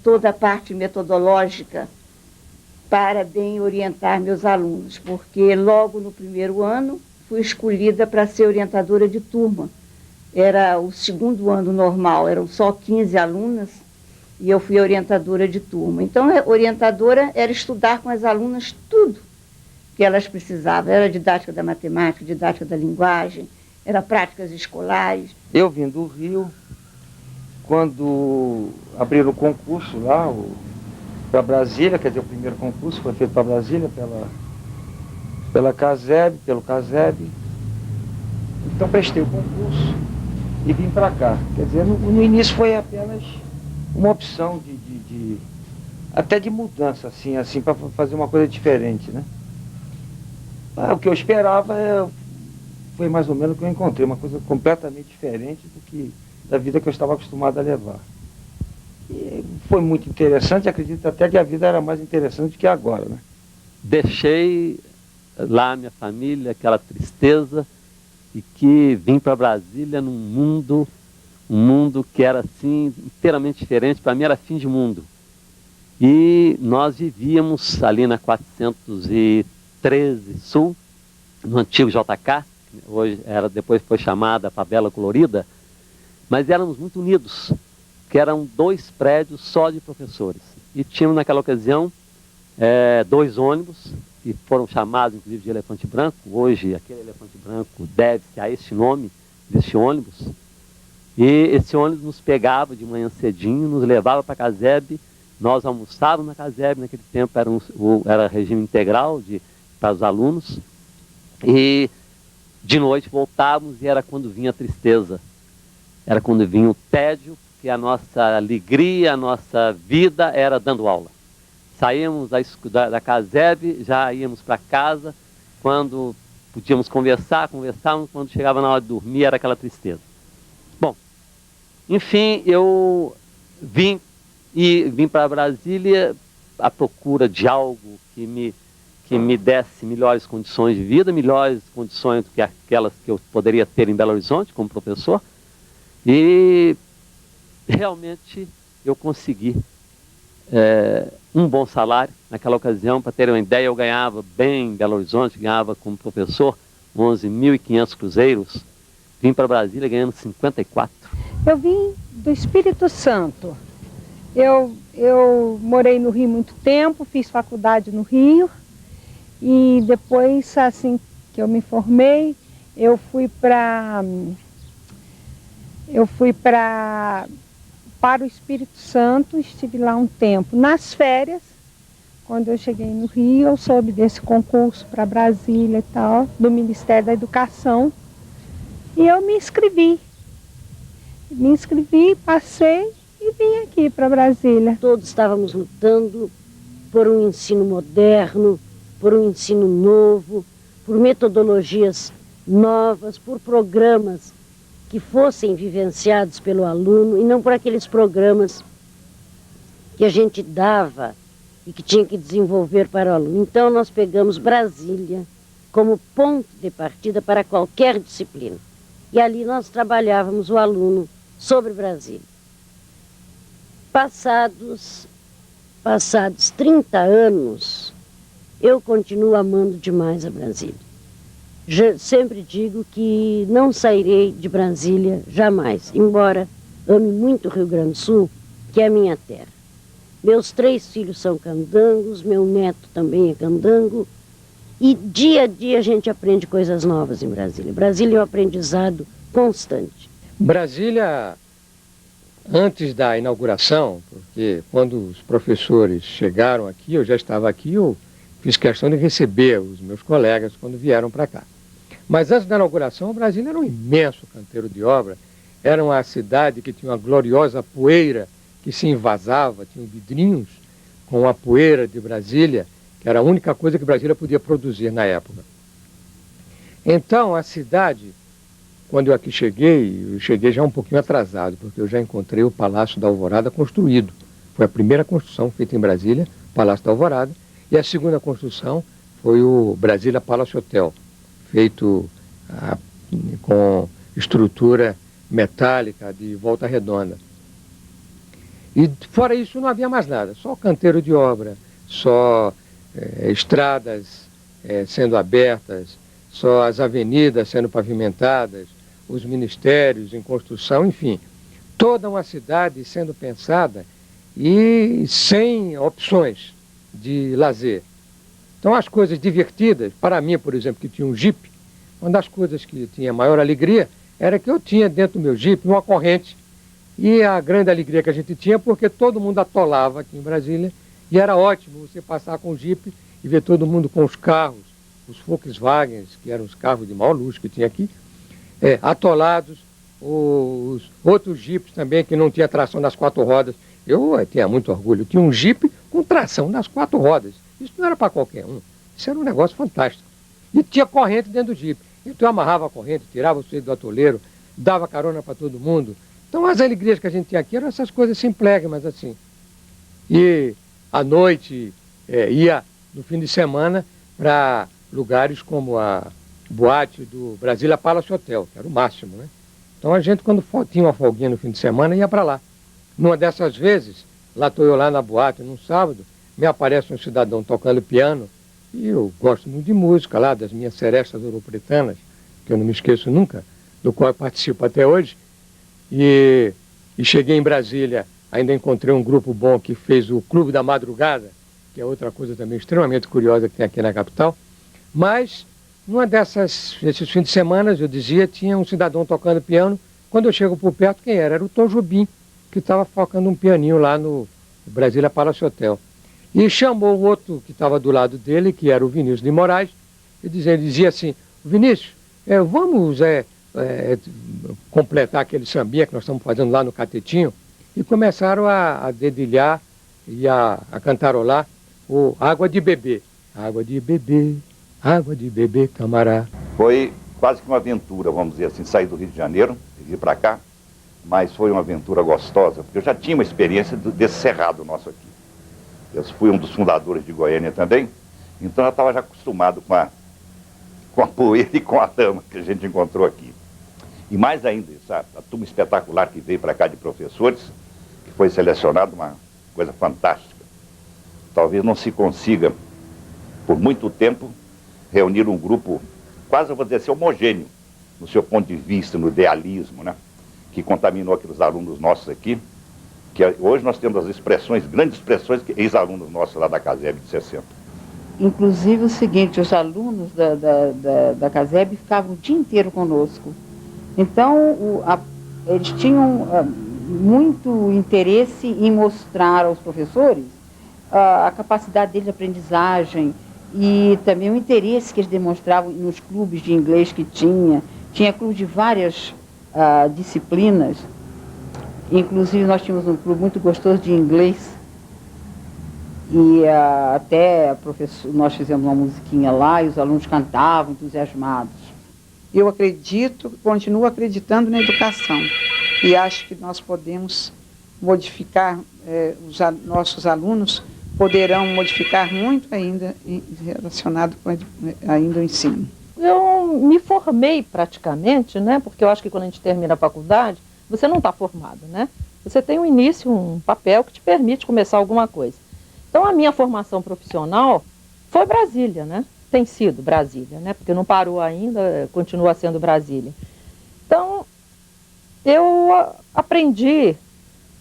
toda a parte metodológica para bem orientar meus alunos, porque logo no primeiro ano fui escolhida para ser orientadora de turma. Era o segundo ano normal, eram só 15 alunas e eu fui orientadora de turma. Então, a orientadora era estudar com as alunas tudo que elas precisavam. Era didática da matemática, didática da linguagem, era práticas escolares. Eu vim do Rio, quando abriram o concurso lá, para Brasília, quer dizer, o primeiro concurso foi feito para Brasília pelo CASEB. Então prestei o concurso e vim para cá. Quer dizer, no início foi apenas uma opção até de mudança, assim para fazer uma coisa diferente, né? O que eu esperava foi mais ou menos o que eu encontrei, uma coisa completamente diferente da vida que eu estava acostumado a levar. E foi muito interessante, acredito até que a vida era mais interessante que agora, né? Deixei lá minha família, aquela tristeza, e que vim para Brasília num mundo, um mundo que era assim, inteiramente diferente. Para mim era fim de mundo. E nós vivíamos ali na 413 Sul, no antigo JK, hoje depois foi chamada Favela Colorida, mas éramos muito unidos, que eram 2 prédios só de professores. E tínhamos naquela ocasião 2 ônibus, que foram chamados inclusive de Elefante Branco. Hoje aquele Elefante Branco deve-se a este nome deste ônibus. E esse ônibus nos pegava de manhã cedinho, nos levava para a CASEB. Nós almoçávamos na CASEB, naquele tempo era regime integral para os alunos. E de noite voltávamos e era quando vinha a tristeza. Era quando vinha o tédio, que a nossa alegria, a nossa vida era dando aula. Saímos da CASEB, já íamos para casa, quando podíamos conversávamos, quando chegava na hora de dormir era aquela tristeza. Bom, enfim, eu vim para Brasília à procura de algo que me desse melhores condições de vida, melhores condições do que aquelas que eu poderia ter em Belo Horizonte como professor. E realmente eu consegui um bom salário. Naquela ocasião, para terem uma ideia, eu ganhava bem em Belo Horizonte, ganhava como professor 11.500 cruzeiros. Vim para Brasília ganhando 54. Eu vim do Espírito Santo. Eu morei no Rio muito tempo, fiz faculdade no Rio. E depois, assim que eu me formei, eu fui para o Espírito Santo, estive lá um tempo. Nas férias, quando eu cheguei no Rio, eu soube desse concurso para Brasília e tal, do Ministério da Educação, e eu me inscrevi. Passei e vim aqui para Brasília. Todos estávamos lutando por um ensino moderno, por um ensino novo, por metodologias novas, por programas que fossem vivenciados pelo aluno e não por aqueles programas que a gente dava e que tinha que desenvolver para o aluno. Então nós pegamos Brasília como ponto de partida para qualquer disciplina. E ali nós trabalhávamos o aluno sobre Brasília. Passados 30 anos, eu continuo amando demais a Brasília. Sempre digo que não sairei de Brasília jamais, embora ame muito o Rio Grande do Sul, que é a minha terra. Meus 3 filhos são candangos, meu neto também é candango, e dia a dia a gente aprende coisas novas em Brasília. Brasília é um aprendizado constante. Brasília, antes da inauguração, porque quando os professores chegaram aqui, eu já estava aqui, eu fiz questão de receber os meus colegas quando vieram para cá. Mas antes da inauguração, Brasília era um imenso canteiro de obra, era uma cidade que tinha uma gloriosa poeira que se invasava, tinha vidrinhos com a poeira de Brasília, que era a única coisa que Brasília podia produzir na época. Então, a cidade, quando eu aqui cheguei, eu cheguei já um pouquinho atrasado, porque eu já encontrei o Palácio da Alvorada construído. Foi a primeira construção feita em Brasília, o Palácio da Alvorada, e a segunda construção foi o Brasília Palace Hotel, feito com estrutura metálica de volta redonda. E fora isso não havia mais nada, só canteiro de obra, só estradas sendo abertas, só as avenidas sendo pavimentadas, os ministérios em construção, enfim. Toda uma cidade sendo pensada e sem opções de lazer. Então as coisas divertidas, para mim, por exemplo, que tinha um Jeep, uma das coisas que tinha maior alegria era que eu tinha dentro do meu Jeep uma corrente. E a grande alegria que a gente tinha porque todo mundo atolava aqui em Brasília e era ótimo você passar com o Jeep e ver todo mundo com os carros, os Volkswagens, que eram os carros de maior luxo que tinha aqui, atolados, os outros Jeeps também que não tinha tração nas 4 rodas. Eu tinha muito orgulho, eu tinha um Jeep com tração nas 4 rodas. Isso não era para qualquer um, isso era um negócio fantástico. E tinha corrente dentro do Jeep. Então eu amarrava a corrente, tirava o sujeito do atoleiro, dava carona para todo mundo. Então as alegrias que a gente tinha aqui eram essas coisas simplésimas assim. E à noite ia no fim de semana para lugares como a boate do Brasília Palace Hotel, que era o máximo, né? Então a gente, quando tinha uma folguinha no fim de semana, ia para lá. Numa dessas vezes, lá estou eu lá na boate, num sábado, me aparece um cidadão tocando piano, e eu gosto muito de música lá, das minhas serestas ouropretanas, que eu não me esqueço nunca, do qual eu participo até hoje. E cheguei em Brasília, ainda encontrei um grupo bom que fez o Clube da Madrugada, que é outra coisa também extremamente curiosa que tem aqui na capital. Mas, numa desses fins de semana, eu dizia, tinha um cidadão tocando piano. Quando eu chego por perto, quem era? Era o Tom Jobim, que estava tocando um pianinho lá no Brasília Palace Hotel. E chamou o outro que estava do lado dele, que era o Vinícius de Moraes, e dizia assim: Vinícius, vamos completar aquele sambinha que nós estamos fazendo lá no Catetinho. E começaram a dedilhar e a cantarolar o Água de Beber. Água de beber, camará. Foi quase que uma aventura, vamos dizer assim, sair do Rio de Janeiro e vir para cá, mas foi uma aventura gostosa, porque eu já tinha uma experiência desse cerrado nosso aqui. Eu fui um dos fundadores de Goiânia também, então eu estava já acostumado com a poeira e com a lama que a gente encontrou aqui. E mais ainda, sabe, a turma espetacular que veio para cá de professores, que foi selecionada, uma coisa fantástica. Talvez não se consiga, por muito tempo, reunir um grupo, quase eu vou dizer assim, homogêneo, no seu ponto de vista, no idealismo, né, que contaminou aqueles alunos nossos aqui, que hoje nós temos as expressões, grandes expressões, que ex-alunos nossos lá da CASEB de 60. Inclusive o seguinte, os alunos da CASEB ficavam o dia inteiro conosco. Então, eles tinham muito interesse em mostrar aos professores a capacidade deles de aprendizagem e também o interesse que eles demonstravam nos clubes de inglês que tinha. Tinha clube de várias disciplinas. Inclusive, nós tínhamos um clube muito gostoso de inglês. E até nós fizemos uma musiquinha lá e os alunos cantavam entusiasmados. Eu acredito, continuo acreditando na educação e acho que nós podemos modificar, nossos alunos poderão modificar muito ainda relacionado com ainda o ensino. Eu me formei praticamente, né? Porque eu acho que quando a gente termina a faculdade, você não está formado, né? Você tem um início, um papel que te permite começar alguma coisa. Então a minha formação profissional foi Brasília, né? Tem sido Brasília, né? Porque não parou ainda, continua sendo Brasília. Então, eu aprendi,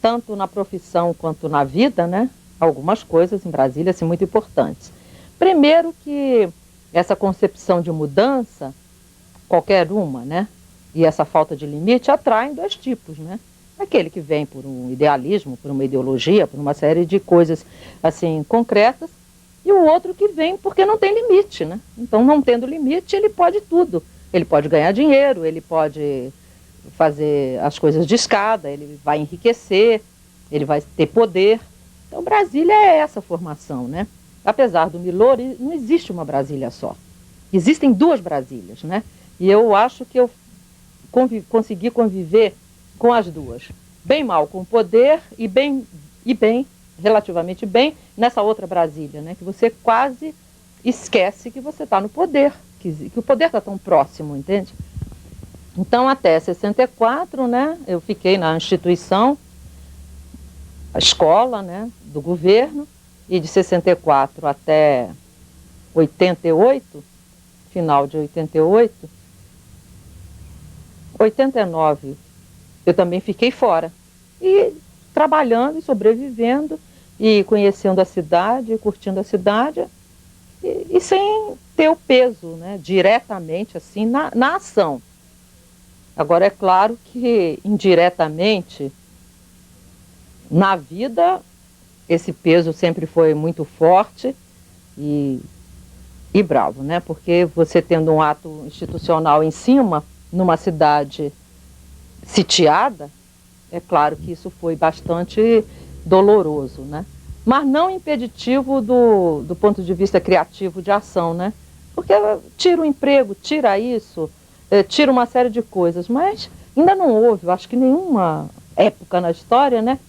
tanto na profissão quanto na vida, né? Algumas coisas em Brasília, assim, muito importantes. Primeiro que essa concepção de mudança, qualquer uma, né? E essa falta de limite atraem 2 tipos, né? Aquele que vem por um idealismo, por uma ideologia, por uma série de coisas, assim, concretas, e o outro que vem porque não tem limite, né? Então, não tendo limite, ele pode tudo. Ele pode ganhar dinheiro, ele pode fazer as coisas de escada, ele vai enriquecer, ele vai ter poder. Então, Brasília é essa formação, né? Apesar do Milor, não existe uma Brasília só. Existem 2 Brasílias, né? E eu acho que eu consegui conviver com as 2. Bem mal com o poder e bem, relativamente bem, nessa outra Brasília, né? Que você quase esquece que você está no poder, que o poder está tão próximo, entende? Então, até 64, né? Eu fiquei na instituição escola, né, do governo, e de 64 até 88, final de 88, 89, eu também fiquei fora. E trabalhando e sobrevivendo, e conhecendo a cidade, curtindo a cidade, e sem ter o peso, né, diretamente, assim, na ação. Agora, é claro que, indiretamente, na vida, esse peso sempre foi muito forte e bravo, né? Porque você tendo um ato institucional em cima, numa cidade sitiada, é claro que isso foi bastante doloroso, né? Mas não impeditivo do ponto de vista criativo de ação, né? Porque tira o emprego, tira isso, tira uma série de coisas, mas ainda não houve, eu acho que nenhuma época na história, né,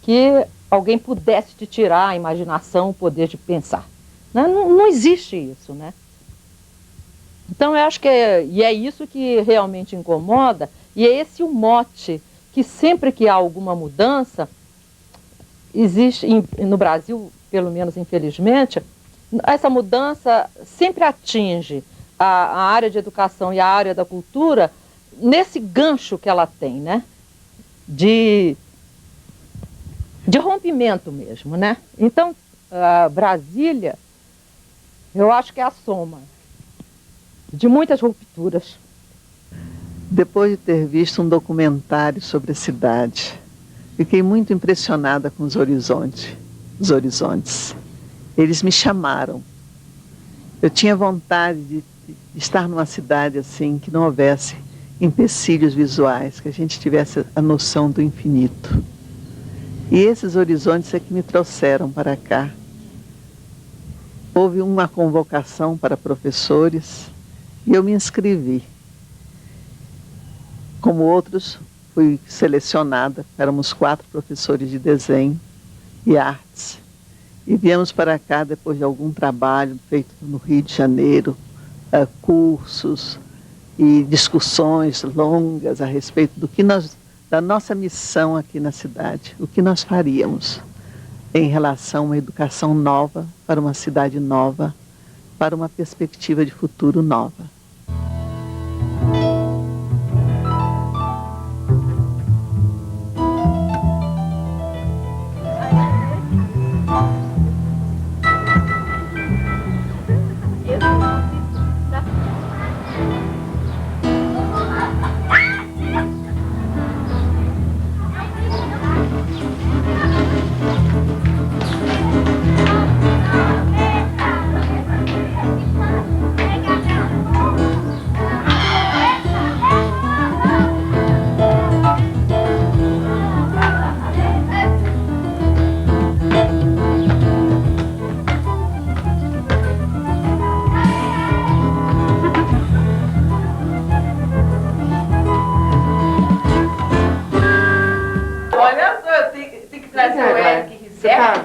que alguém pudesse te tirar a imaginação, o poder de pensar. Né? Não existe isso, né? Então eu acho que é isso que realmente incomoda, e é esse o mote, que sempre que há alguma mudança, existe, no Brasil, pelo menos infelizmente, essa mudança sempre atinge a área de educação e a área da cultura nesse gancho que ela tem, né? De rompimento mesmo, né? Então, Brasília, eu acho que é a soma de muitas rupturas. Depois de ter visto um documentário sobre a cidade, fiquei muito impressionada com os horizontes. Eles me chamaram. Eu tinha vontade de estar numa cidade assim, que não houvesse empecilhos visuais, que a gente tivesse a noção do infinito. E esses horizontes é que me trouxeram para cá. Houve uma convocação para professores e eu me inscrevi. Como outros, fui selecionada, éramos 4 professores de desenho e artes. E viemos para cá depois de algum trabalho feito no Rio de Janeiro, cursos e discussões longas a respeito da nossa missão aqui na cidade, o que nós faríamos em relação a uma educação nova, para uma cidade nova, para uma perspectiva de futuro nova.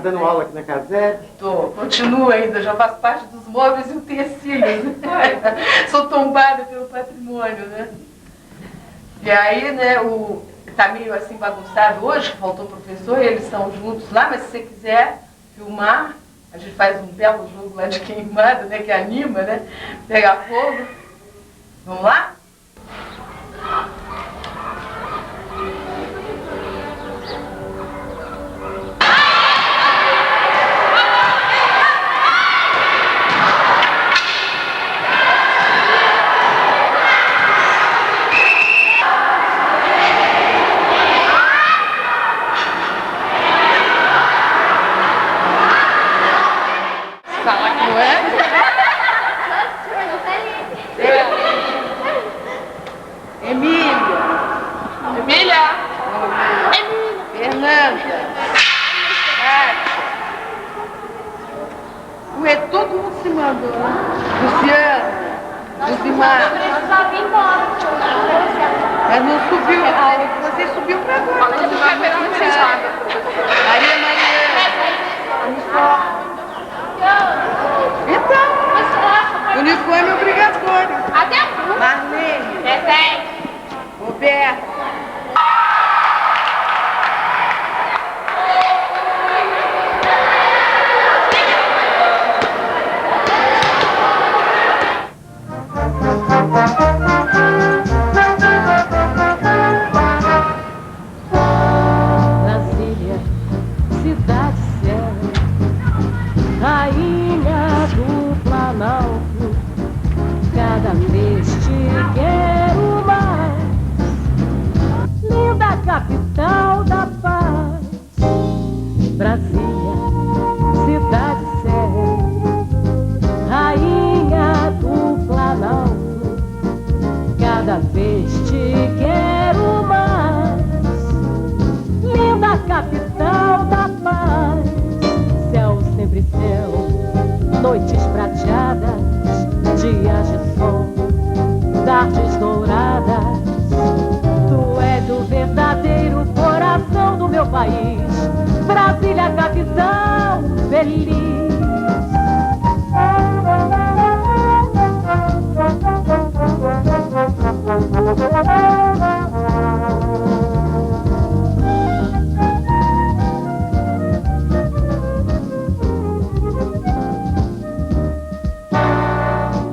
Dando aula aqui na Caseb? Tô, continuo ainda, já faço parte dos móveis e utensílios. Sou tombada pelo patrimônio, né? E aí, né, tá meio assim bagunçado hoje, que faltou professor, e eles estão juntos lá, mas se você quiser filmar, a gente faz um belo jogo lá de queimada, né, que anima, né? Pegar fogo. Vamos lá? Ué, todo mundo se mandou, né? Luciana, Josimar. Só vim embora. Mas não subiu, você subiu pra cá. Maria Então, uniforme obrigatório. Até a Marlene. Presente. Roberto. cidade céu, rainha do Planalto, cada vez te quero mais, linda capital da paz, Brasília, cidade céu, rainha do Planalto, cada vez te quero mais, linda capital da paz, céu sempre céu, noites prateadas, dias de sol, tardes douradas, tu és o verdadeiro coração do meu país, Brasília, capital feliz.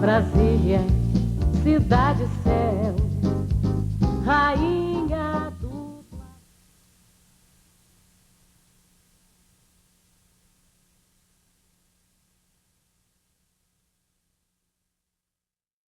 Brasília, cidade